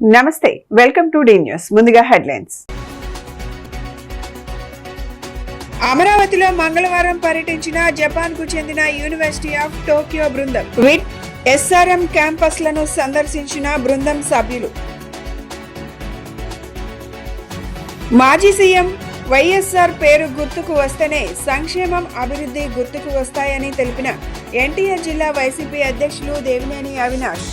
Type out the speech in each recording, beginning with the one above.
నమస్తే, welcome to D news. ముందుగా headlines. అమరావతిలో మంగళవారం పర్యటించిన జపాన్కు చెందిన యూనివర్సిటీ ఆఫ్ టోక్యో బృందం. విట్ ఎస్ఆర్ఎం క్యాంపస్లను సందర్శించిన బృందం సభ్యులు. మాజీ సీఎం వైఎస్ఆర్ పేరు గుర్తుకు వస్తేనే సంక్షేమం, అభివృద్ధి గుర్తుకు వస్తాయని తెలిపిన ఎన్టీఆర్ జిల్లా వైసీపీ అధ్యక్షులు దేవినేని అవినాష్.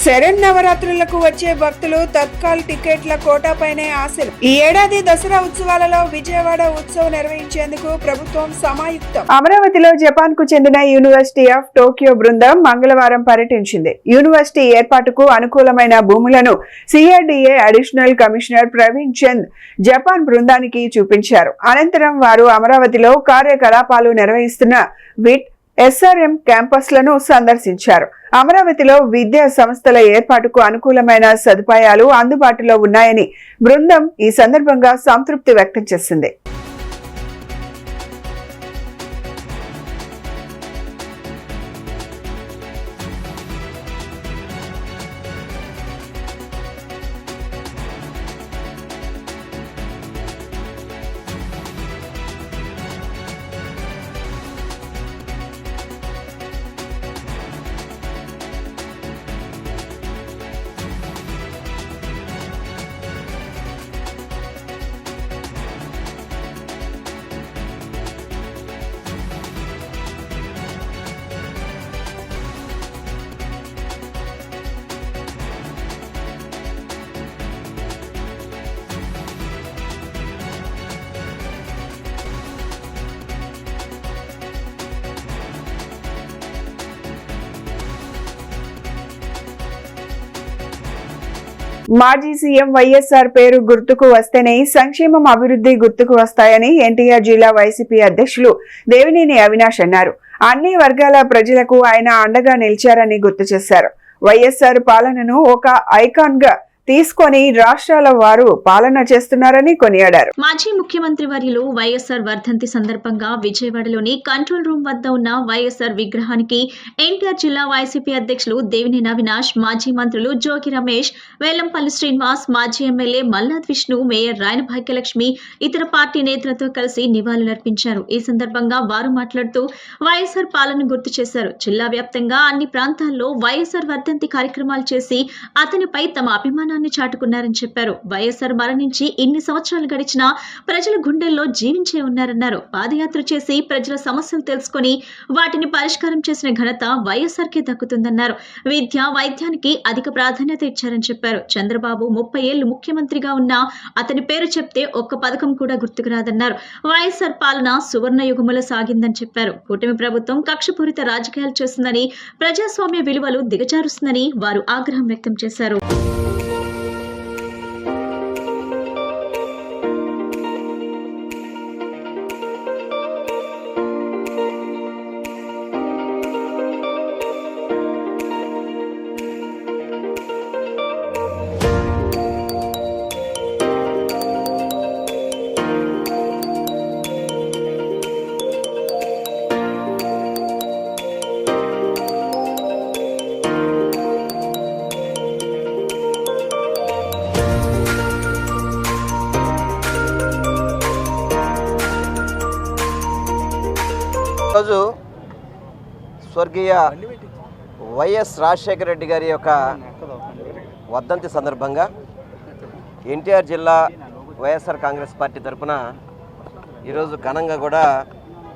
శరన్నవరాత్రులకు వచ్చే భక్తులు తత్కాల్ టికెట్ల కోటాపైనే ఆశలు. ఈ ఏడాది దసరా ఉత్సవాలలో విజయవాడ ఉత్సవం నిర్వహించేందుకు ప్రభుత్వం సమాయుక్తం. అమరావతిలో జపాన్ కు చెందిన యూనివర్సిటీ ఆఫ్ టోక్యో బృందం మంగళవారం పర్యటించింది. యూనివర్సిటీ ఏర్పాటుకు అనుకూలమైన భూములను CRDA additional commissioner Praveen Chand Japan బృందానికి చూపించారు. అనంతరం వారు అమరావతిలో కార్యకలాపాలు నిర్వహిస్తున్న విట్ ఎస్ఆర్ఎం క్యాంపస్లను సందర్శించారు. అమరావతిలో విద్యా సంస్థల ఏర్పాటుకు అనుకూలమైన సదుపాయాలు అందుబాటులో ఉన్నాయని బృందం ఈ సందర్భంగా సంతృప్తి వ్యక్తం చేసింది. మాజీ సీఎం వైఎస్ఆర్ పేరు గుర్తుకు వస్తేనే సంక్షేమం, అభివృద్ధి గుర్తుకు వస్తాయని ఎన్టీఆర్ జిల్లా వైసీపీ అధ్యక్షులు దేవినేని అవినాష్ అన్నారు. అన్ని వర్గాల ప్రజలకు ఆయన అండగా నిలిచారని గుర్తు చేశారు. వైఎస్ఆర్ పాలనను ఒక ఐకాన్ గా తీసుకొని రాష్ట్రాల వారు పాలన చేస్తున్నారని కొనియాడారు. మాజీ ముఖ్యమంత్రి వర్యులు వైఎస్ఆర్ వర్ధంతి సందర్భంగా విజయవాడలోని కంట్రోల్ రూమ్ వద్ద ఉన్న వైఎస్ఆర్ విగ్రహానికి ఎన్టీఆర్ జిల్లా వైసీపీ అధ్యక్షులు దేవినేని అవినాష్, మాజీ మంత్రులు జోగి రమేష్, వేలంపల్లి శ్రీనివాస్, మాజీ ఎమ్మెల్యే మల్లాద్ విష్ణు, మేయర్ రాయన భాగ్యలక్ష్మి, ఇతర పార్టీ నేతలతో కలిసి నివాళులర్పించారు. ఈ సందర్భంగా వారు మాట్లాడుతూ వైఎస్ఆర్ పాలన గుర్తు చేశారు. జిల్లా వ్యాప్తంగా అన్ని ప్రాంతాల్లో వైఎస్ఆర్ వర్ధంతి కార్యక్రమాలు చేసి అతనిపై తమ అభిమానాన్ని చాటుకున్నారని చెప్పారు. వైఎస్ఆర్ మరణించి ఇన్ని సంవత్సరాలు గడిచినా ప్రజల గుండెల్లో జీవించే ఉన్నారన్నారు. పాదయాత్ర చేసి ప్రజల సమస్యలు తెలుసుకుని వాటిని పరిష్కారం చేసిన ఘనత వైఎస్ఆర్ కే దక్కుతుందన్నారు. విద్య, వైద్యానికి అధిక ప్రాధాన్యత ఇచ్చారని చెప్పారు. చంద్రబాబు 30 ఏళ్లు ముఖ్యమంత్రిగా ఉన్నా అతని పేరు చెప్తే ఒక్క పథకం కూడా గుర్తుకు రాదన్నారు. వైఎస్ఆర్ పాలన సువర్ణ యుగములో సాగిందని చెప్పారు. కూటమి ప్రభుత్వం కక్షపూరిత రాజకీయాలు చేస్తుందని, ప్రజాస్వామ్య విలువలు దిగజారుస్తుందని వారు ఆగ్రహం వ్యక్తం చేశారు. ఈరోజు స్వర్గీయ వైఎస్ రాజశేఖర రెడ్డి గారి యొక్క వర్ధంతి సందర్భంగా ఎన్టీఆర్ జిల్లా వైఎస్ఆర్ కాంగ్రెస్ పార్టీ తరఫున ఈరోజు ఘనంగా కూడా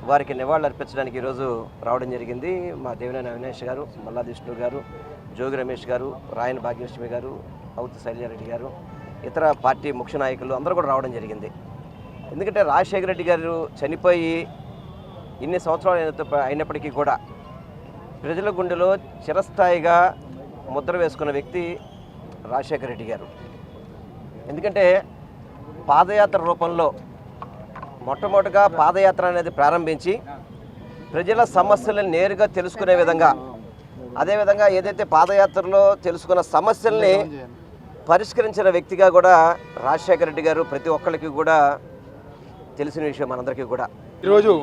వారికి నివాళులు అర్పించడానికి ఈరోజు రావడం జరిగింది. మా దేవినేని అవినాష్ గారు, మల్లాద్ విష్ణు గారు, జోగి రమేష్ గారు, రాయన భాగ్యలక్ష్మి గారు, అవుతు శైలజారెడ్డి గారు, ఇతర పార్టీ ముఖ్య నాయకులు అందరూ కూడా రావడం జరిగింది. ఎందుకంటే రాజశేఖర రెడ్డి గారు చనిపోయి ఇన్ని సంవత్సరాలు అయినప్పటికీ కూడా ప్రజల గుండెలో చిరస్థాయిగా ముద్ర వేసుకున్న వ్యక్తి రాజశేఖర రెడ్డి గారు. ఎందుకంటే పాదయాత్ర రూపంలో మొట్టమొదటిగా పాదయాత్ర అనేది ప్రారంభించి ప్రజల సమస్యలను నేరుగా తెలుసుకునే విధంగా, అదేవిధంగా ఏదైతే పాదయాత్రలో తెలుసుకున్న సమస్యల్ని పరిష్కరించిన వ్యక్తిగా కూడా రాజశేఖర రెడ్డి గారు ప్రతి ఒక్కరికి కూడా తెలిసిన విషయం మనందరికీ కూడా. ఈరోజు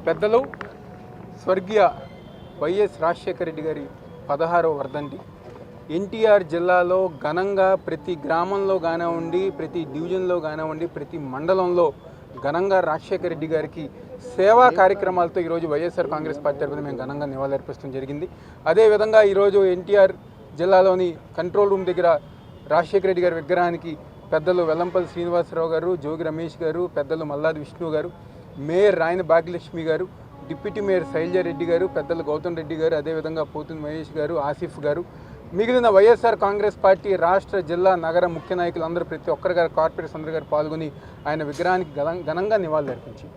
పెద్దలు స్వర్గీయ వైఎస్ రాజశేఖర రెడ్డి గారి 16వ వర్ధంతి. ఎన్టీఆర్ జిల్లాలో ఘనంగా ప్రతి గ్రామంలో కానివ్వండి, ప్రతి డివిజన్లో కానివ్వండి, ప్రతి మండలంలో ఘనంగా రాజశేఖర రెడ్డి గారికి సేవా కార్యక్రమాలతో ఈరోజు వైఎస్ఆర్ కాంగ్రెస్ పార్టీ తరఫున మేము ఘనంగా నివాళులర్పించడం జరిగింది. అదేవిధంగా ఈరోజు ఎన్టీఆర్ జిల్లాలోని కంట్రోల్ రూమ్ దగ్గర రాజశేఖర రెడ్డి గారి విగ్రహానికి పెద్దలు వెల్లంపల్లి శ్రీనివాసరావు గారు, జోగి రమేష్ గారు, పెద్దలు మల్లాది విష్ణు గారు, మేయర్ రాయన భాగ్యలక్ష్మి గారు, డిప్యూటీ మేయర్ శైలజారెడ్డి గారు, పెద్దలు గౌతమ్ రెడ్డి గారు, అదేవిధంగా పోతుని మహేష్ గారు, ఆసిఫ్ గారు, మిగిలిన వైఎస్ఆర్ కాంగ్రెస్ పార్టీ రాష్ట్ర, జిల్లా, నగర ముఖ్య నాయకులు అందరూ ప్రతి ఒక్కరి గారు, కార్పొరేట్స్ అందరి గారు పాల్గొని ఆయన విగ్రహానికి ఘనంగా నివాళులర్పించి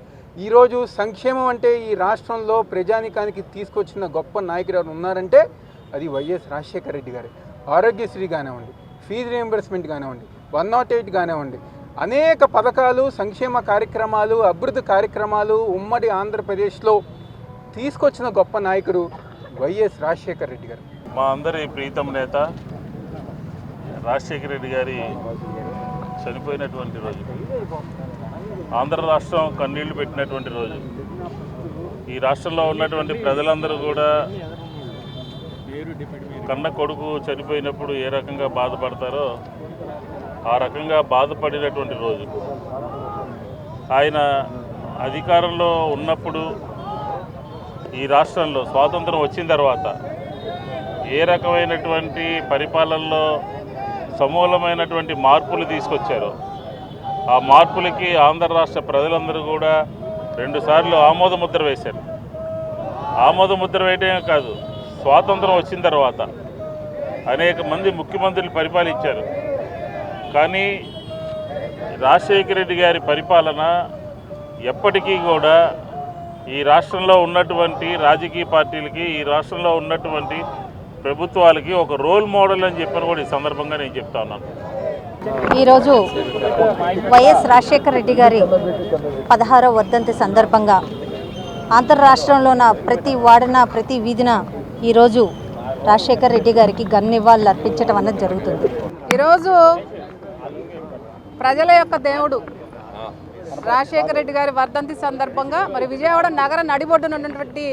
ఈరోజు సంక్షేమం అంటే ఈ రాష్ట్రంలో ప్రజానికానికి తీసుకొచ్చిన గొప్ప నాయకుడు ఎవరు ఉన్నారంటే అది వైఎస్ రాజశేఖర రెడ్డి గారు. ఆరోగ్యశ్రీ కానివ్వండి, ఫీజు రియంబర్స్మెంట్ కానివ్వండి, 108 కానివ్వండి, అనేక పథకాలు, సంక్షేమ కార్యక్రమాలు, అభివృద్ధి కార్యక్రమాలు ఉమ్మడి ఆంధ్రప్రదేశ్లో తీసుకొచ్చిన గొప్ప నాయకుడు వైఎస్ రాజశేఖర రెడ్డి గారు. మా అందరి ప్రీతం నేత రాజశేఖర రెడ్డి గారి చనిపోయినటువంటి రోజు, ఆంధ్ర రాష్ట్రం కన్నీళ్లు పెట్టినటువంటి రోజు. ఈ రాష్ట్రంలో ఉన్నటువంటి ప్రజలందరూ కూడా కన్న కొడుకు చనిపోయినప్పుడు ఏ రకంగా బాధపడతారో ఆ రకంగా బాధపడినటువంటి రోజు. ఆయన అధికారంలో ఉన్నప్పుడు ఈ రాష్ట్రంలో స్వాతంత్రం వచ్చిన తర్వాత ఏ రకమైనటువంటి పరిపాలనలో సమూలమైనటువంటి మార్పులు తీసుకొచ్చారో ఆ మార్పులకి ఆంధ్ర రాష్ట్ర ప్రజలందరూ కూడా 2 సార్లు ఆమోద ముద్ర వేశారు. ఆమోద ముద్ర వేయటమే కాదు, స్వాతంత్రం వచ్చిన తర్వాత అనేక మంది ముఖ్యమంత్రులు పరిపాలించారు. కానీ రాజశేఖర రెడ్డి గారి పరిపాలన ఎప్పటికీ కూడా ఈ రాష్ట్రంలో ఉన్నటువంటి రాజకీయ పార్టీలకి, ఈ రాష్ట్రంలో ఉన్నటువంటి ప్రభుత్వాలకి ఒక రోల్ మోడల్ అని చెప్పని కూడా ఈ సందర్భంగా నేను చెప్తా ఉన్నాను. ఈరోజు వైఎస్ రాజశేఖర రెడ్డి గారి 16వ వర్ధంతి సందర్భంగా ఆంధ్ర రాష్ట్రంలోన ప్రతి వాడన, ప్రతి వీధిన ఈరోజు రాజశేఖర రెడ్డి గారికి ఘన నివాళులు అర్పించడం అన్నది జరుగుతుంది. ఈరోజు ప్రజల యొక్క దేవుడు రాజశేఖర రెడ్డి గారి వర్ధంతి సందర్భంగా మరి విజయవాడ నగర నడిబొడ్డున ఉన్నటువంటి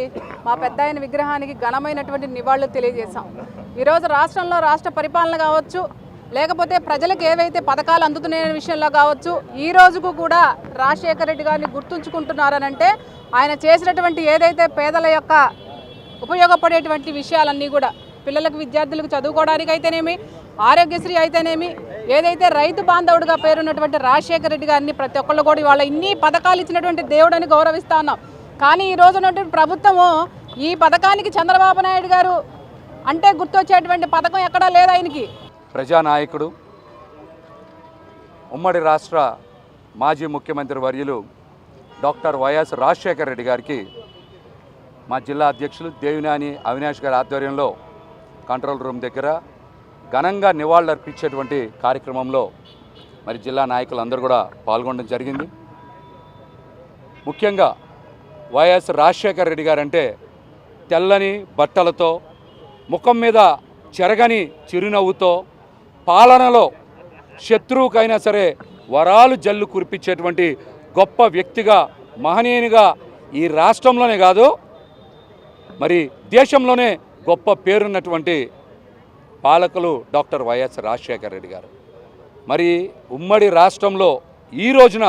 మా పెద్ద ఆయన విగ్రహానికి ఘనమైనటువంటి నివాళులు తెలియజేశాం. ఈరోజు రాష్ట్రంలో రాష్ట్ర పరిపాలన కావచ్చు, లేకపోతే ప్రజలకు ఏవైతే పథకాలు అందుతున్న విషయంలో కావచ్చు, ఈ రోజుకు కూడా రాజశేఖర రెడ్డి గారిని గుర్తుంచుకుంటున్నారనంటే ఆయన చేసినటువంటి ఏదైతే పేదల యొక్క ఉపయోగపడేటువంటి విషయాలన్నీ కూడా, పిల్లలకు, విద్యార్థులకు చదువుకోవడానికి అయితేనేమి, ఆరోగ్యశ్రీ అయితేనేమి, ఏదైతే రైతు బాంధవుడిగా పేరున్నటువంటి రాజశేఖర రెడ్డి గారిని ప్రతి ఒక్కళ్ళు కూడా ఇవాళ ఇన్ని పథకాలు ఇచ్చినటువంటి దేవుడని గౌరవిస్తా ఉన్నాం. కానీ ఈ రోజు ఉన్నటువంటి ప్రభుత్వము ఈ పథకానికి చంద్రబాబు నాయుడు గారు అంటే గుర్తొచ్చేటువంటి పథకం ఎక్కడా లేదు. ఆయనకి ప్రజానాయకుడు, ఉమ్మడి రాష్ట్ర మాజీ ముఖ్యమంత్రి వర్యులు డాక్టర్ వైఎస్ రాజశేఖర రెడ్డి గారికి మా జిల్లా అధ్యక్షులు దేవినేని అవినాష్ గారి ఆధ్వర్యంలో కంట్రోల్ రూమ్ దగ్గర ఘనంగా నివాళులర్పించేటువంటి కార్యక్రమంలో మరి జిల్లా నాయకులందరూ కూడా పాల్గొనడం జరిగింది. ముఖ్యంగా వైఎస్ రాజశేఖర రెడ్డి గారంటే తెల్లని బట్టలతో, ముఖం మీద చెరగని చిరునవ్వుతో, పాలనలో శత్రువుకైనా సరే వరాలు జల్లు కురిపించేటువంటి గొప్ప వ్యక్తిగా, మహనీయునిగా ఈ రాష్ట్రంలోనే కాదు మరి దేశంలోనే గొప్ప పేరున్నటువంటి పాలకులు డాక్టర్ వైఎస్ రాజశేఖర రెడ్డి గారు. మరి ఉమ్మడి రాష్ట్రంలో ఈ రోజున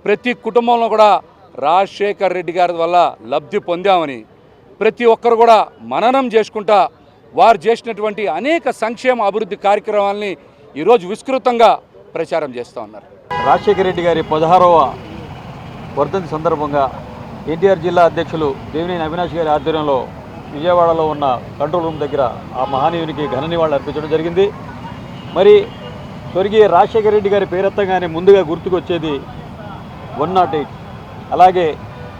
ప్రతి కుటుంబంలో కూడా రాజశేఖర రెడ్డి గారి వల్ల లబ్ధి పొందామని ప్రతి ఒక్కరు కూడా మననం చేసుకుంటా వారు చేసినటువంటి అనేక సంక్షేమ అభివృద్ధి కార్యక్రమాలని ఈరోజు విస్తృతంగా ప్రచారం చేస్తూ ఉన్నారు. రాజశేఖర రెడ్డి గారి 16వ వర్ధంతి సందర్భంగా ఎన్టీఆర్ జిల్లా అధ్యక్షులు దేవినేని అవినాష్ గారి ఆధ్వర్యంలో విజయవాడలో ఉన్న కంట్రోల్ రూమ్ దగ్గర ఆ మహనీయునికి ఘన నివాళులు అర్పించడం జరిగింది. మరి స్వర్గీయ రాజశేఖర రెడ్డి గారి పేరెత్తగానే ముందుగా గుర్తుకొచ్చేది 108, అలాగే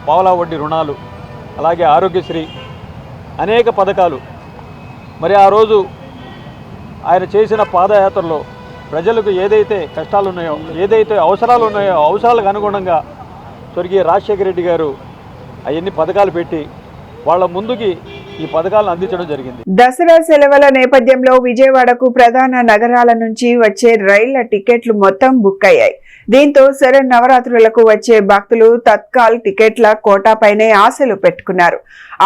పావలా వడ్డీ రుణాలు, అలాగే ఆరోగ్యశ్రీ, అనేక పథకాలు. మరి ఆ రోజు ఆయన చేసిన పాదయాత్రలో ప్రజలకు ఏదైతే కష్టాలు ఉన్నాయో, ఏదైతే అవసరాలు ఉన్నాయో, అవసరాలకు అనుగుణంగా స్వర్గీయ రాజశేఖర రెడ్డి గారు అవన్నీ పథకాలు పెట్టి వాళ్ళ ముందుకి ఈ పథకాలను అందించడం జరిగింది. దసరా సెలవుల నేపథ్యంలో విజయవాడకు ప్రధాన నగరాల నుంచి వచ్చే రైళ్ల టికెట్లు మొత్తం బుక్ అయ్యాయి. దీంతో శరన్నవరాత్రులకు వచ్చే భక్తులు తత్కాల్ టికెట్ల కోటాపైనే ఆశలు పెట్టుకున్నారు.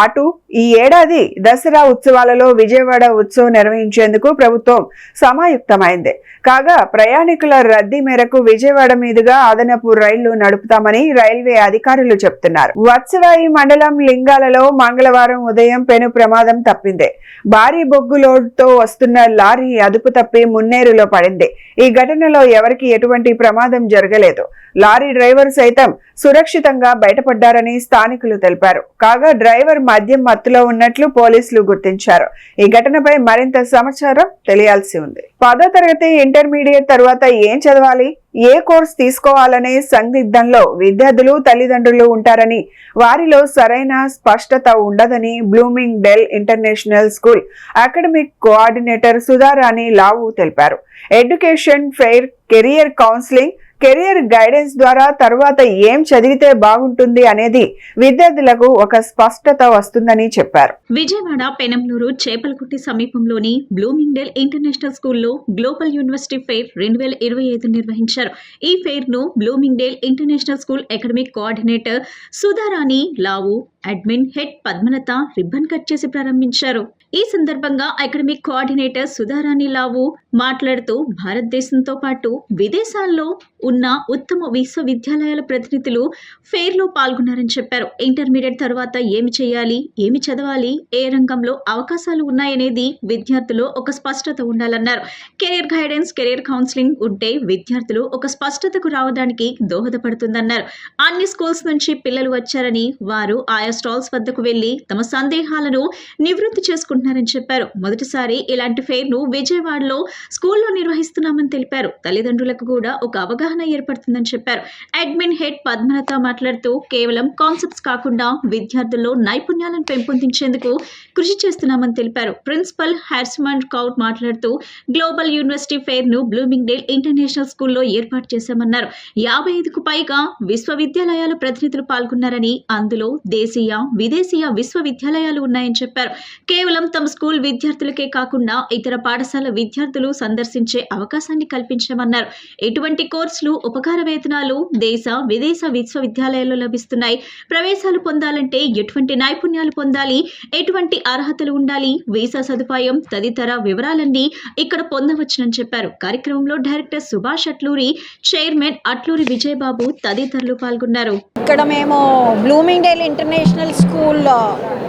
అటు ఈ ఏడాది దసరా ఉత్సవాలలో విజయవాడ ఉత్సవం నిర్వహించేందుకు ప్రభుత్వం సమాయుక్తమైంది. కాగా ప్రయాణికుల రద్దీ మేరకు విజయవాడ మీదుగా అదనపు రైళ్లు నడుపుతామని రైల్వే అధికారులు చెప్తున్నారు. వత్సవాయి మండలం లింగాలలో మంగళవారం ఉదయం పెను ప్రమాదం తప్పింది. భారీ బొగ్గు లోడ్తో వస్తున్న లారీ అదుపు తప్పి మున్నేరులో పడింది. ఈ ఘటనలో ఎవరికి ఎటువంటి ప్రమాదం జరగలేదు. లారీ డ్రైవర్ సైతం సురక్షితంగా బయటపడ్డారని స్థానికులు తెలిపారు. కాగా డ్రైవర్ మద్యం మత్తులో ఉన్నట్లు పోలీసులు గుర్తించారు. ఈ ఘటనపై మరింత సమాచారం తెలియాల్సి ఉంది. 10వ తరగతి ఇంటర్మీడియట్ తర్వాత ఏం చదవాలి, ఏ కోర్స్ తీసుకోవాలనే సందిగ్ధంలో విద్యార్థులు తల్లిదండ్రులు ఉంటారని, వారిలో సరైన స్పష్టత ఉండదని Bloomingdale international school academic coordinator Sudharani Lavu తెలిపారు. Education fair, career counselling, career guidance ద్వారా తర్వాత ఏం చదివితే బాగుంటుంది అనేది విద్యార్థులకు ఒక స్పష్టత వస్తుందని చెప్పారు. విజయవాడ పెనంలూరు చేపలకుట్టి సమీపంలోని బ్లూమింగ్డేల్ ఇంటర్నేషనల్ స్కూల్లో గ్లోబల్ యూనివర్సిటీ ఫెయిర్ 2025 నిర్వహించారు. ఈ ఫెయిర్ ను Bloomingdale international school academic coordinator Sudharani Lavu, admin head Padmalatha ribbon cut చేసి ప్రారంభించారు. ఈ సందర్భంగా అకాడమిక్ కోఆర్డినేటర్ సుధారాణి లావు మాట్లాడుతూ భారతదేశంతో పాటు విదేశాల్లో ఉన్న ఉత్తమ విశ్వవిద్యాలయాల ప్రతినిధులు ఫెయిర్ లో పాల్గొన్నారని చెప్పారు. ఇంటర్మీడియట్ తర్వాత ఏమి చేయాలి, ఏమి చదవాలి, ఏ రంగంలో అవకాశాలు ఉన్నాయనేది విద్యార్థులు ఒక స్పష్టత ఉండాలన్నారు. కెరీర్ గైడెన్స్, కెరీర్ కౌన్సిలింగ్ ఉంటే విద్యార్థులు ఒక స్పష్టతకు రావడానికి దోహదపడుతుందన్నారు. అన్ని స్కూల్స్ నుంచి పిల్లలు వచ్చారని, వారు ఆయా స్టాల్స్ వద్దకు వెళ్లి తమ సందేహాలను నివృత్తి చేసుకుంటున్నారని చెప్పారు. మొదటిసారి ఇలాంటి ఫెయిర్ ను విజయవాడలో స్కూల్లో నిర్వహిస్తున్నామని తెలిపారు. తల్లిదండ్రులకు కూడా ఒక అవగాహన ఏర్పడుతుందని చెప్పారు. అడ్మిన్ హెడ్ పద్మలత మాట్లాడుతూ కేవలం కాన్సెప్ట్స్ కాకుండా విద్యార్థుల్లో నైపుణ్యాలను పెంపొందించేందుకు కృషి చేస్తున్నామని తెలిపారు. ప్రిన్సిపల్ హెర్స్మన్ కౌట్ మాట్లాడుతూ గ్లోబల్ యూనివర్సిటీ ఫెయిర్ ను బ్లూమింగ్డేల్ ఇంటర్నేషనల్ స్కూల్లో ఏర్పాటు చేశామన్నారు. 55కు పైగా విశ్వవిద్యాలయాల ప్రతినిధులు పాల్గొన్నారని, అందులో దేశీయ, విదేశీయ విశ్వవిద్యాలయాలు ఉన్నాయని చెప్పారు. కేవలం తమ స్కూల్ విద్యార్థులకే కాకుండా ఇతర పాఠశాల విద్యార్థులు సందర్శించే అవకాశాన్ని కల్పించామన్నారు. ఎటువంటి కోర్సులు, ఉపకార వేతనాలు దేశ, విదేశ విశ్వవిద్యాలయాల్లో లభిస్తున్నాయి. ప్రవేశాలు పొందాలంటే ఎటువంటి నైపుణ్యాలు పొందాలి, ఎటువంటి అర్హతలు ఉండాలి, వీసా సదుపాయం తదితర వివరాలన్నీ ఇక్కడ పొందవచ్చునని చెప్పారు. కార్యక్రమంలో డైరెక్టర్ సుభాష్ అట్లూరి, చైర్మన్ అట్లూరి విజయబాబు తదితరులు పాల్గొన్నారు. ఇక్కడ మేము బ్లూమింగ్డేల్ ఇంటర్నేషనల్ స్కూల్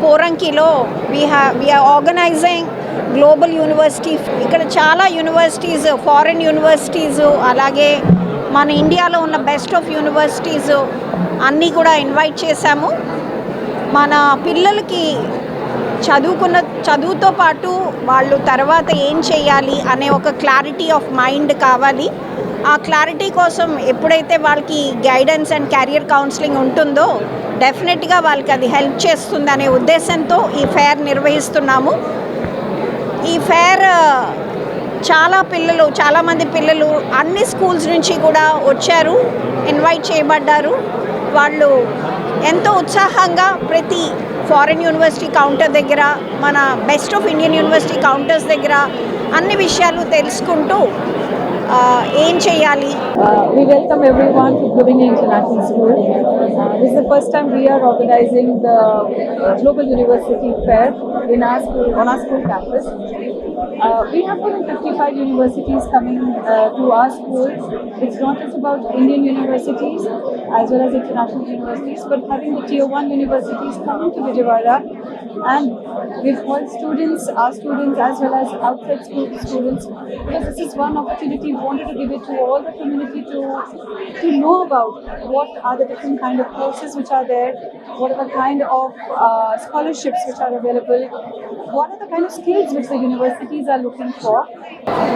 పోరంకిలో వీఆర్ ఆర్గనైజింగ్ గ్లోబల్ యూనివర్సిటీ. ఇక్కడ చాలా యూనివర్సిటీస్, ఫారిన్ యూనివర్సిటీస్, అలాగే మన ఇండియాలో ఉన్న బెస్ట్ ఆఫ్ యూనివర్సిటీస్ అన్నీ కూడా ఇన్వైట్ చేశాము. మన పిల్లలకి చదువుతో పాటు వాళ్ళు తర్వాత ఏం చేయాలి అనే ఒక క్లారిటీ ఆఫ్ మైండ్ కావాలి. ఆ క్లారిటీ కోసం ఎప్పుడైతే వాళ్ళకి గైడెన్స్ అండ్ కెరియర్ కౌన్సిలింగ్ ఉంటుందో డెఫినెట్గా వాళ్ళకి అది హెల్ప్ చేస్తుంది అనే ఉద్దేశంతో ఈ ఫెయిర్ నిర్వహిస్తున్నాము. ఈ ఫెయిర్ చాలామంది పిల్లలు అన్ని స్కూల్స్ నుంచి కూడా వచ్చారు, ఇన్వైట్ చేయబడ్డారు. వాళ్ళు ఎంతో ఉత్సాహంగా ప్రతి ఫారిన్ యూనివర్సిటీ కౌంటర్ దగ్గర, మన best of Indian university counters దగ్గర అన్ని విషయాలు తెలుసుకుంటూ ఏం చేయాలి. We welcome everyone to Bloomingdale International School. This is the first time we are organizing the Global University Fair in our school, on our school campus. We have more than 55 universities coming to our school. It's not just about Indian universities as well as international universities, but having the tier 1 universities coming to Vijayawada, and we've called students, our students as well as outside school students, because this is one opportunity we wanted to give it to all the community to know about what are the different kind of courses which are there, what are the kind of scholarships which are available, what are the kind of skills which the universities are looking for.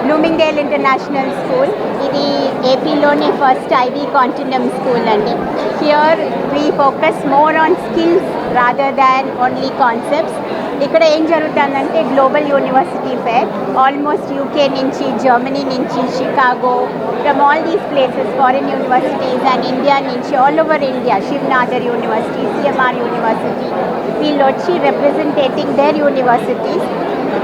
Bloomingdale international School ఇది ఏపీలోని first IB continuum school అండి. Here we focus more on skills rather than only concepts. ఇక్కడ ఏం జరుగుతుందంటే global university fair almost UK నుంచి, Germany నుంచి, Chicago, from all these places, foreign universities and India నుంచి, all over India, Shiv Nadar university, CMR university, వీళ్ళు వచ్చి representing their universities.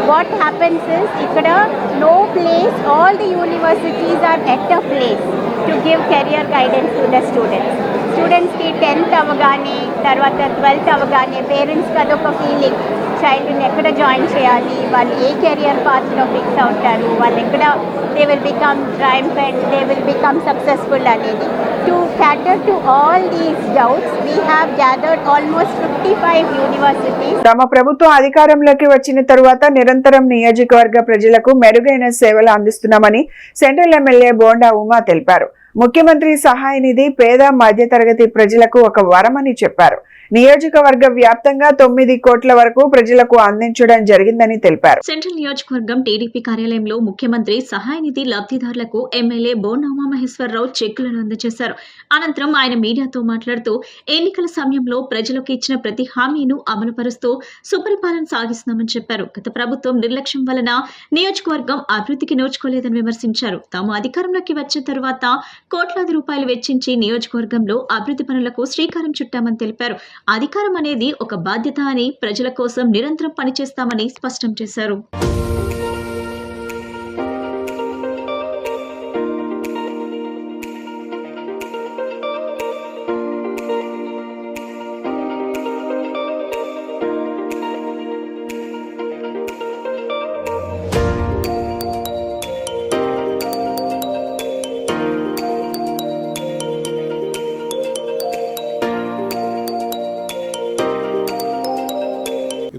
What happens is, ikkada no place, all the universities are at a place to give career guidance to the students. Students ki 10th avagane tarvata 12th avagane parents ki adoka feeling child ni ekkada join cheyali vallu A career path lo fix avutaru vallu ekkada they will become triumphant, they will become successful anedi. To cater to all these doubts, we have gathered almost 55 universities. తమ ప్రభుత్వం అధికారంలోకి వచ్చిన తరువాత నిరంతరం నియోజకవర్గ ప్రజలకు మెరుగైన సేవలు అందిస్తున్నామని సెంట్రల్ ఎమ్మెల్యే బోండా ఉమా తెలిపారు. ముఖ్యమంత్రి సహాయ నిధి పేద మధ్యతరగతి ప్రజలకు ఒక వరమని చెప్పారు. నియోజకవర్గ వ్యాప్తంగా 9 కోట్ల వరకు ప్రజలకు అందించడం జరిగిందని తెలిపారు. సెంట్రల్ నియోజకవర్గం టీడీపీ కార్యాలయంలో ముఖ్యమంత్రి సహాయ నిధి లబ్ధిదారులకు ఎమ్మెల్యే బోండా ఉమామహేశ్వరరావు చెక్కులను అందజేశారు. అనంతరం ఆయన మీడియాతో మాట్లాడుతూ ఎన్నికల సమయంలో ప్రజలకు ఇచ్చిన ప్రతి హామీను అమలుపరుస్తూ సుపరిపాలన సాగిస్తున్నామని చెప్పారు. గత ప్రభుత్వం నిర్లక్ష్యం వలన నియోజకవర్గం అభివృద్ధికి నోచుకోలేదని విమర్శించారు. తాము అధికారంలోకి వచ్చిన తరువాత కోట్లాది రూపాయలు వెచ్చించి నియోజకవర్గంలో అభివృద్ధి పనులకు శ్రీకారం చుట్టామని తెలిపారు. అధికారం అనేది ఒక బాధ్యత అని ప్రజల కోసం నిరంతరం పనిచేస్తామని స్పష్టం చేశారు.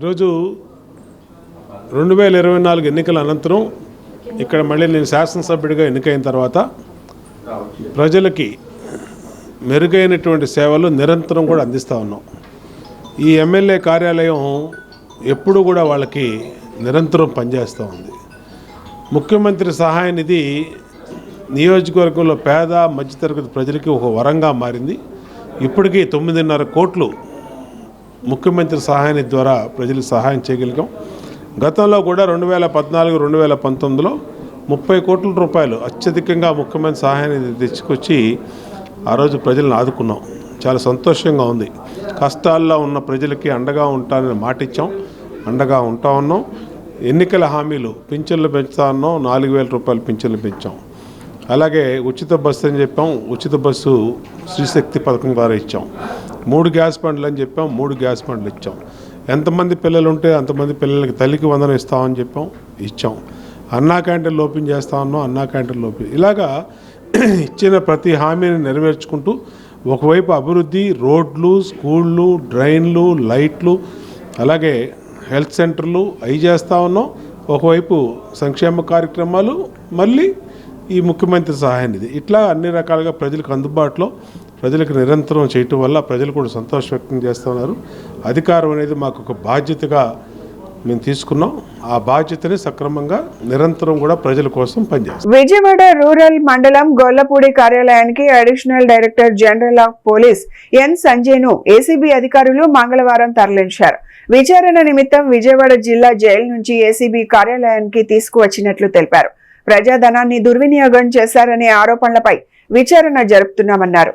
ఈరోజు 2024 ఎన్నికల అనంతరం ఇక్కడ మళ్ళీ నేను శాసనసభ్యుడిగా ఎన్నికైన తర్వాత ప్రజలకి మెరుగైనటువంటి సేవలు నిరంతరం కూడా అందిస్తూ ఉన్నాం. ఈ ఎమ్మెల్యే కార్యాలయం ఎప్పుడు కూడా వాళ్ళకి నిరంతరం పనిచేస్తూ ఉంది. ముఖ్యమంత్రి సహాయ నిధి నియోజకవర్గంలో పేద మధ్యతరగతి ప్రజలకి ఒక వరంగా మారింది. ఇప్పటికీ 9.5 కోట్లు ముఖ్యమంత్రి సహాయ నిధి ద్వారా ప్రజలకు సహాయం చేయగలిగాం. గతంలో కూడా 2014-2019లో 30 కోట్ల రూపాయలు అత్యధికంగా ముఖ్యమంత్రి సహాయ నిధి తెచ్చుకొచ్చి ఆ రోజు ప్రజలను ఆదుకున్నాం. చాలా సంతోషంగా ఉంది. కష్టాల్లో ఉన్న ప్రజలకి అండగా ఉంటానని మాటిచ్చాం, అండగా ఉంటా ఉన్నాం. ఎన్నికల హామీలు పింఛన్లు పెంచుతా ఉన్నాం, 4,000 రూపాయలు పింఛన్లు పెంచాం. అలాగే ఉచిత బస్సు అని చెప్పాం, ఉచిత బస్సు శ్రీశక్తి పథకం ద్వారా ఇచ్చాం. 3 గ్యాస్ బండ్లు అని చెప్పాం, 3 గ్యాస్ బండ్లు ఇచ్చాం. ఎంతమంది పిల్లలు ఉంటే అంతమంది పిల్లలకి తల్లికి వందనం ఇస్తామని చెప్పాం, ఇచ్చాం. అన్నా క్యాంటీన్లు ఓపెన్ చేస్తా ఉన్నాం, అన్నా క్యాంటీన్లు ఓపెన్. ఇలాగా ఇచ్చిన ప్రతి హామీని నెరవేర్చుకుంటూ ఒకవైపు అభివృద్ధి, రోడ్లు, స్కూళ్ళు, డ్రైన్లు, లైట్లు, అలాగే హెల్త్ సెంటర్లు అవి చేస్తూ ఉన్నాం. ఒకవైపు సంక్షేమ కార్యక్రమాలు, మళ్ళీ ఈ ముఖ్యమంత్రి సహాయ నిధి, ఇట్లా అన్ని రకాలుగా ప్రజలకు అందుబాటులో ప్రజలకు నిరంతరం చేయటం వల్ల ప్రజలు కూడా సంతోషం వ్యక్తం చేస్తున్నారు. అధికారం అనేది మాకు ఒక బాధ్యతగా మేము తీసుకున్నాం. ఆ బాధ్యతని సక్రమంగా నిరంతరం కూడా ప్రజల కోసం పనిచేస్తాం. విజయవాడ రూరల్ మండలం గొల్లపూడి కార్యాలయానికి additional director general of police N సంజయ్ను ఏసీబీ అధికారులు మంగళవారం తరలించారు. విచారణ నిమిత్తం విజయవాడ జిల్లా జైలు నుంచి ఏసీబీ కార్యాలయానికి తీసుకువచ్చినట్లు తెలిపారు. ప్రజాధనాన్ని దుర్వినియోగం చేశారనే ఆరోపణలపై విచారణ జరుపుతున్నామన్నారు.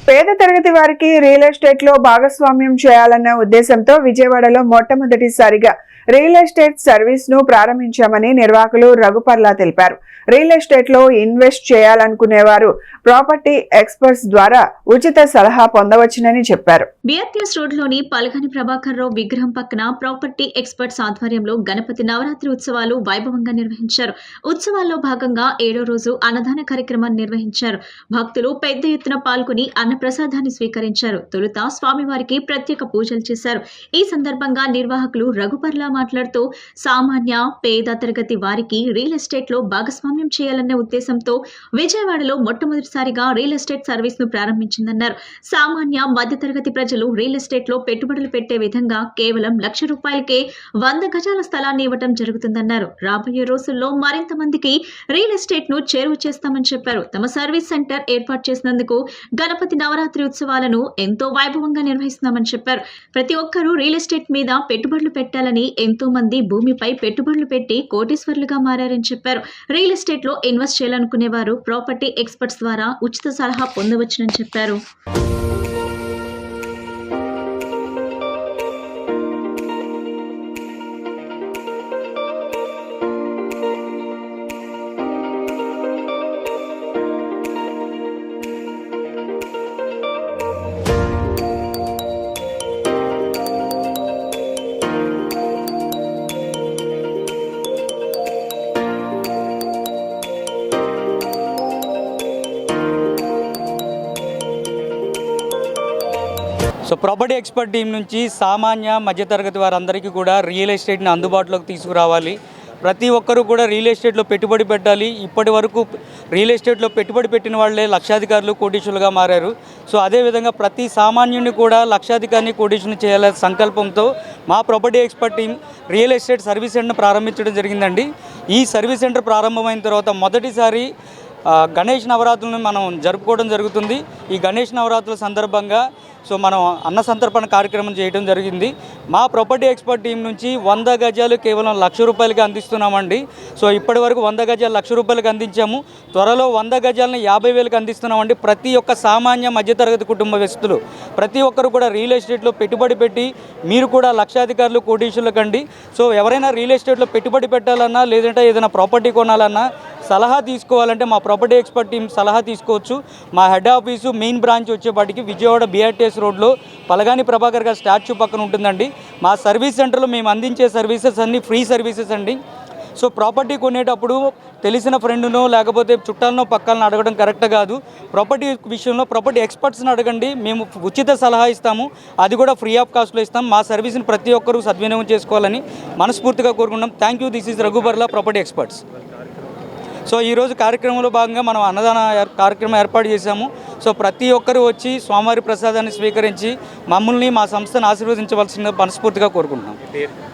పేద తరగతి వారికి రియల్ ఎస్టేట్ లో భాగస్వామ్యం చేయాలన్న ఉద్దేశంతో విజయవాడలో మొట్టమొదటిసారిగా రియల్ ఎస్టేట్ సర్వీస్ ను ప్రారంభించామని నిర్వాహకులు రఘుపర్లా తెలిపారు. రియల్ ఎస్టేట్ లో ఇన్వెస్ట్ చేయాలనుకునేవారు ప్రాపర్టీ ఎక్స్పర్ట్స్ ద్వారా ఉచిత సలహా పొందవచ్చునని చెప్పారు. బిఆర్టీఎస్ రోడ్లోని పలగాని ప్రభాకర్ రావు విగ్రహం పక్కన ప్రాపర్టీ ఎక్స్పర్ట్స్ ఆధ్వర్యంలో గణపతి నవరాత్రి ఉత్సవాలు వైభవంగా నిర్వహించారు. ఉత్సవాల్లో భాగంగా 7వ రోజు అన్నదాన కార్యక్రమాన్ని నిర్వహించారు. భక్తులు పెద్ద ఎత్తున పాల్గొని అన్నప్రసాదాన్ని స్వీకరించారు. తొలుత స్వామివారికి ప్రత్యేక పూజలు చేశారు. ఈ సందర్భంగా నిర్వాహకులు రఘుపర్లా మాట్లాడుతూ సామాన్య పేద తరగతి వారికి రియల్ ఎస్టేట్ లో భాగస్వామ్యం చేయాలనే ఉద్దేశంతో విజయవాడలో మొట్టమొదటిసారిగా రియల్ ఎస్టేట్ సర్వీస్ ను ప్రారంభించిందన్నారు. సామాన్య మధ్యతరగతి ప్రజలు రియల్ ఎస్టేట్ లో పెట్టుబడులు పెట్టే విధంగా కేవలం ₹1,00,000కే 100 గజాల స్థలాన్ని ఇవ్వడం జరుగుతుందన్నారు. రాబోయే రోజుల్లో మరింత మందికి రియల్ ఎస్టేట్ ను చేరువ చేస్తామని చెప్పారు. తమ సర్వీస్ సెంటర్ ఏర్పాటు చేసినందుకు గణపతి నవరాత్రి ఉత్సవాలను ఎంతో వైభవంగా నిర్వహిస్తున్నామని చెప్పారు. ప్రతి ఒక్కరూ రియల్ ఎస్టేట్ మీద పెట్టుబడులు పెట్టాలని, ఎంతో మంది భూమిపై పెట్టుబడులు పెట్టి కోటీశ్వరులుగా మారారని చెప్పారు. రియల్ ఎస్టేట్ లో ఇన్వెస్ట్ చేయాలనుకునే వారు ప్రాపర్టీ ఎక్స్పర్ట్స్ ద్వారా ఉచిత సలహా పొందవచ్చునని చెప్పారు. సో ప్రాపర్టీ ఎక్స్పర్ట్ టీం నుంచి సామాన్య మధ్యతరగతి వారందరికీ కూడా రియల్ ఎస్టేట్ని అందుబాటులోకి తీసుకురావాలి. ప్రతి ఒక్కరూ కూడా రియల్ ఎస్టేట్లో పెట్టుబడి పెట్టాలి. ఇప్పటి వరకు రియల్ ఎస్టేట్లో పెట్టుబడి పెట్టిన వాళ్ళే లక్షాధికారులు, కోటీశ్వరులుగా మారారు. సో అదేవిధంగా ప్రతి సామాన్యుని కూడా లక్షాధికారిని, కోటీశ్వరుని చేయాలనే సంకల్పంతో మా property expert team real estate service సెంటర్ను ప్రారంభించడం జరిగిందండి. ఈ సర్వీస్ సెంటర్ ప్రారంభమైన తర్వాత మొదటిసారి గణేష్ నవరాత్రులను మనం జరుపుకోవడం జరుగుతుంది. ఈ గణేష్ నవరాత్రుల సందర్భంగా సో మనం అన్న సంతర్పణ కార్యక్రమం చేయడం జరిగింది. మా ప్రాపర్టీ ఎక్స్పర్ట్ టీం నుంచి 100 గజాలు కేవలం ₹1,00,000కి అందిస్తున్నామండి. సో ఇప్పటి వరకు 100 గజాలు ₹1,00,000కి అందించాము. త్వరలో 100 గజాలను 50,000కి అందిస్తున్నామండి. ప్రతి ఒక్క సామాన్య మధ్యతరగతి కుటుంబస్తులు ప్రతి ఒక్కరు కూడా రియల్ ఎస్టేట్లో పెట్టుబడి పెట్టి మీరు కూడా లక్షాధికారులు, కోటీశ్వరులు కండి. సో ఎవరైనా రియల్ ఎస్టేట్లో పెట్టుబడి పెట్టాలన్నా లేదంటే ఏదైనా ప్రాపర్టీ కొనాలన్నా సలహా తీసుకోవాలంటే మా ప్రాపర్టీ ఎక్స్పర్ట్ టీం సలహా తీసుకోవచ్చు. మా హెడ్ ఆఫీసు మెయిన్ బ్రాంచ్ వచ్చేపాటికి విజయవాడ BRTS రోడ్లో పలగాని ప్రభాకర్ గారి స్టాచ్యూ పక్కన ఉంటుందండి. మా సర్వీస్ సెంటర్లో మేము అందించే సర్వీసెస్ అన్నీ ఫ్రీ సర్వీసెస్ అండి. సో ప్రాపర్టీ కొనేటప్పుడు తెలిసిన ఫ్రెండ్నో లేకపోతే చుట్టాలనో పక్కలను అడగడం కరెక్ట్ కాదు. ప్రాపర్టీ విషయంలో ప్రాపర్టీ ఎక్స్పర్ట్స్ని అడగండి. మేము ఉచిత సలహా ఇస్తాము, అది కూడా ఫ్రీ ఆఫ్ కాస్ట్లో ఇస్తాం. మా సర్వీస్ని ప్రతి ఒక్కరూ సద్వినియోగం చేసుకోవాలని మనస్ఫూర్తిగా కోరుకుంటాం. Thank you. This is Raghubarla, property experts. So ఈరోజు కార్యక్రమంలో భాగంగా మనం అన్నదాన కార్యక్రమం ఏర్పాటు చేశాము. సో ప్రతి ఒక్కరూ వచ్చి స్వామివారి ప్రసాదాన్ని స్వీకరించి మమ్మల్ని, మా సంస్థను ఆశీర్వదించవలసిందిగా మనస్ఫూర్తిగా కోరుకుంటున్నాం.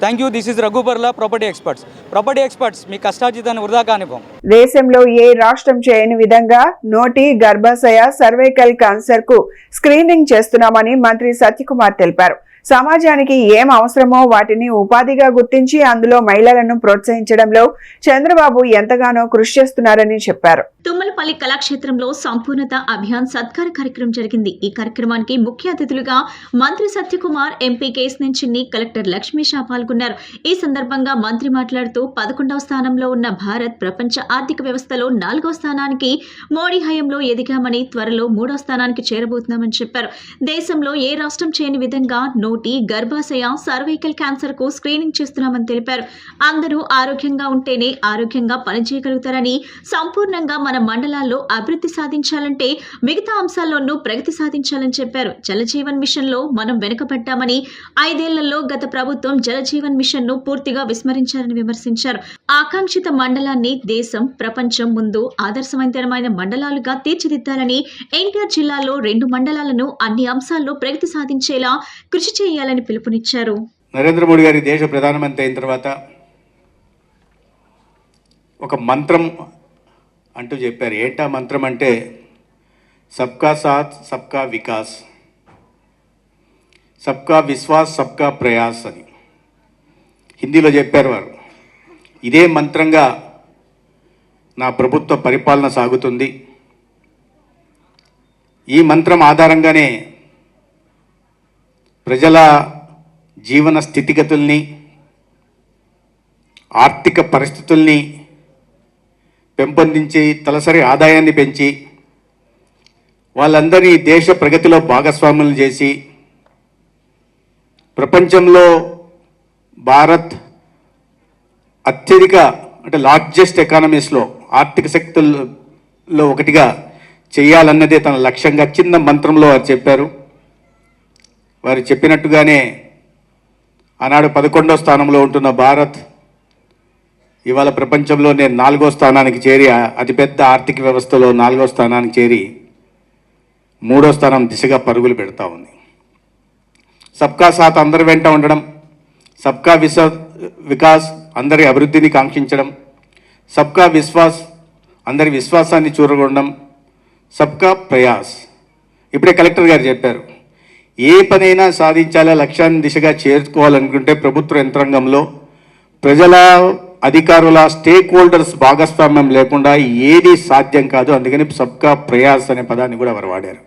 Thank you. This is Raghubarla, property experts. Property experts, మీ కష్టార్జితాన్ని వృధా కానివ్వం. దేశంలో ఏ రాష్ట్రం చేయని విధంగా నోటి, గర్భాశయ, సర్వైకల్ క్యాన్సర్ కు స్క్రీనింగ్ చేస్తున్నామని మంత్రి సత్యకుమార్ తెలిపారు. సమాజానికి ఏం అవసరమో వాటిని ఉపాధిగా గుర్తించి అందులో మహిళలను ప్రోత్సహించడంలో చంద్రబాబు ఎంతగానో కృషి చేస్తున్నారని చెప్పారు. తుమ్మలపల్లి కళాక్షేత్రంలో సంపూర్ణత అభియాన్ సత్కార కార్యక్రమం జరిగింది. ఈ కార్యక్రమానికి ముఖ్య అతిథులుగా మంత్రి సత్యకుమార్, ఎంపీ కేశినేని, కలెక్టర్ లక్ష్మీ షా పాల్గొన్నారు. ఈ సందర్భంగా మంత్రి మాట్లాడుతూ 11వ స్థానంలో ఉన్న భారత్ ప్రపంచ ఆర్థిక వ్యవస్థలో 4వ స్థానానికి మోడీ హయాంలో ఎదిగామని, త్వరలో 3వ స్థానానికి చేరబోతున్నామని చెప్పారు. దేశంలో ఏ రాష్ట్రం చేయని విధంగా నోటి, గర్భాశయ, సర్వైకల్ క్యాన్సర్ కు స్క్రీనింగ్ చేస్తున్నామని తెలిపారు. అందరూ ఆరోగ్యంగా ఉంటేనే ఆరోగ్యంగా పనిచేయగలుగుతారని, సంపూర్ణంగా మన మండలాల్లో అభివృద్ధి సాధించాలంటే మిగతా అంశాల్లోనూ ప్రగతి సాధించాలని చెప్పారు. జలజీవన్ మిషన్ లో మనం వెనుకబడ్డామని, 5 ఏళ్లలో గత ప్రభుత్వం జలజీవన్ మిషన్ ను పూర్తిగా విస్మరించారని విమర్శించారు. ఆకాంక్షిత మండలాన్ని దేశం, ప్రపంచం ముందు ఆదర్శవంతమైన మండలాలుగా తీర్చిదిద్దాలని, ఎన్టీఆర్ జిల్లాలో 2 మండలాలను అన్ని అంశాల్లో ప్రగతి సాధించేలా కృషి చేయాలని పిలుపునిచ్చారు. నరేంద్ర మోడీ గారి దేశ ప్రధానమంత్రి అయిన తర్వాత ఒక మంత్రం అంటూ చెప్పారు. ఏంటా మంత్రం అంటే సబ్కా సాత్ సబ్కా వికాస్, సబ్కా విశ్వాస్ సబ్కా ప్రయాస్ అని హిందీలో చెప్పారు వారు. ఇదే మంత్రంగా నా ప్రభుత్వ పరిపాలన సాగుతుంది. ఈ మంత్రం ఆధారంగానే ప్రజల జీవన స్థితిగతుల్ని, ఆర్థిక పరిస్థితుల్ని పెంపొందించి తలసరి ఆదాయాన్ని పెంచి వాళ్ళందరినీ దేశ ప్రగతిలో భాగస్వాములు చేసి ప్రపంచంలో భారత్ అత్యధిక అంటే లార్జెస్ట్ ఎకానమీస్లో ఆర్థిక శక్తుల్లో ఒకటిగా చేయాలన్నదే తన లక్ష్యంగా చిన్న మంత్రంలో వారు చెప్పారు. వారు చెప్పినట్టుగానే ఆనాడు 11వ స్థానంలో ఉంటున్న భారత్ ఇవాళ ప్రపంచంలోనే 4వ స్థానానికి చేరి, అతిపెద్ద ఆర్థిక వ్యవస్థలో 4వ స్థానానికి చేరి 3వ స్థానం దిశగా పరుగులు పెడతా ఉంది. సబ్కా సాత్ అందరి వెంట ఉండడం, సబ్కా వికాస్ అందరి అభివృద్ధిని కాంక్షించడం, సబ్కా విశ్వాస్ అందరి విశ్వాసాన్ని చూరగొనడం, సబ్కా ప్రయాస్. ఇప్పుడే కలెక్టర్ గారు చెప్పారు, ఏ పనైనా సాధించాలా, లక్ష్యాన్ని దిశగా చేరుకోవాలనుకుంటే ప్రభుత్వ యంత్రాంగంలో ప్రజల, అధికారుల, స్టేక్ హోల్డర్స్ భాగస్వామ్యం లేకుండా ఏది సాధ్యం కాదు. అందుకని సబ్కా ప్రయాస్ అనే పదాన్ని కూడా వారు వాడారు.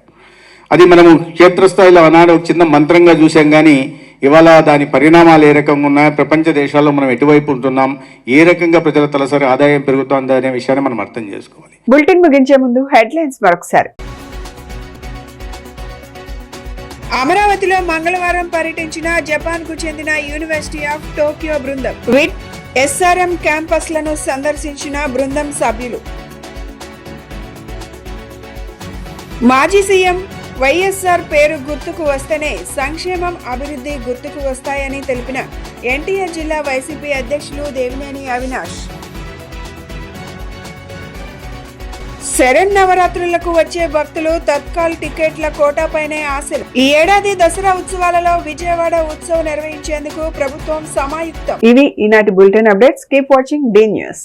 అది మనము క్షేత్రస్థాయిలో ఆనాడు ఒక చిన్న మంత్రంగా చూసాం, కానీ ఇవాళ దాని పరిణామాలు ఏ రకంగా ఉన్నాయి, ప్రపంచ దేశాల్లో మనం ఎటువైపు ఉంటున్నాం, ఏ రకంగా ప్రజల తలసరి ఆదాయం పెరుగుతోంది అనే విషయాన్ని మనం అర్థం చేసుకోవాలి. బులెటిన్ ముగించే ముందు హెడ్లైన్స్ మరొకసారి. అమరావతిలో మంగళవారం పర్యటించిన జపాన్ కు చెందిన యూనివర్సిటీ ఆఫ్ టోక్యో బృందం. విట్, SRM క్యాంపస్లను సందర్శించిన బృందం సభ్యులు. మాజీ సీఎం వైఎస్ఆర్ పేరు గుర్తుకు వస్తేనే సంక్షేమం అభివృద్ధి గుర్తుకు వస్తాయని తెలిపిన ఎన్టీఆర్ జిల్లా వైసీపీ అధ్యక్షులు దేవినేని అవినాష్. శరన్నవరాత్రులకు వచ్చే భక్తులు తత్కాల్ టికెట్ల కోటాపైనే ఆశలు. ఈ ఏడాది దసరా ఉత్సవాలలో విజయవాడ ఉత్సవం నిర్వహించేందుకు ప్రభుత్వం సమాయుక్తం. ఇవి ఈనాటి bulletin updates. Keep watching the news.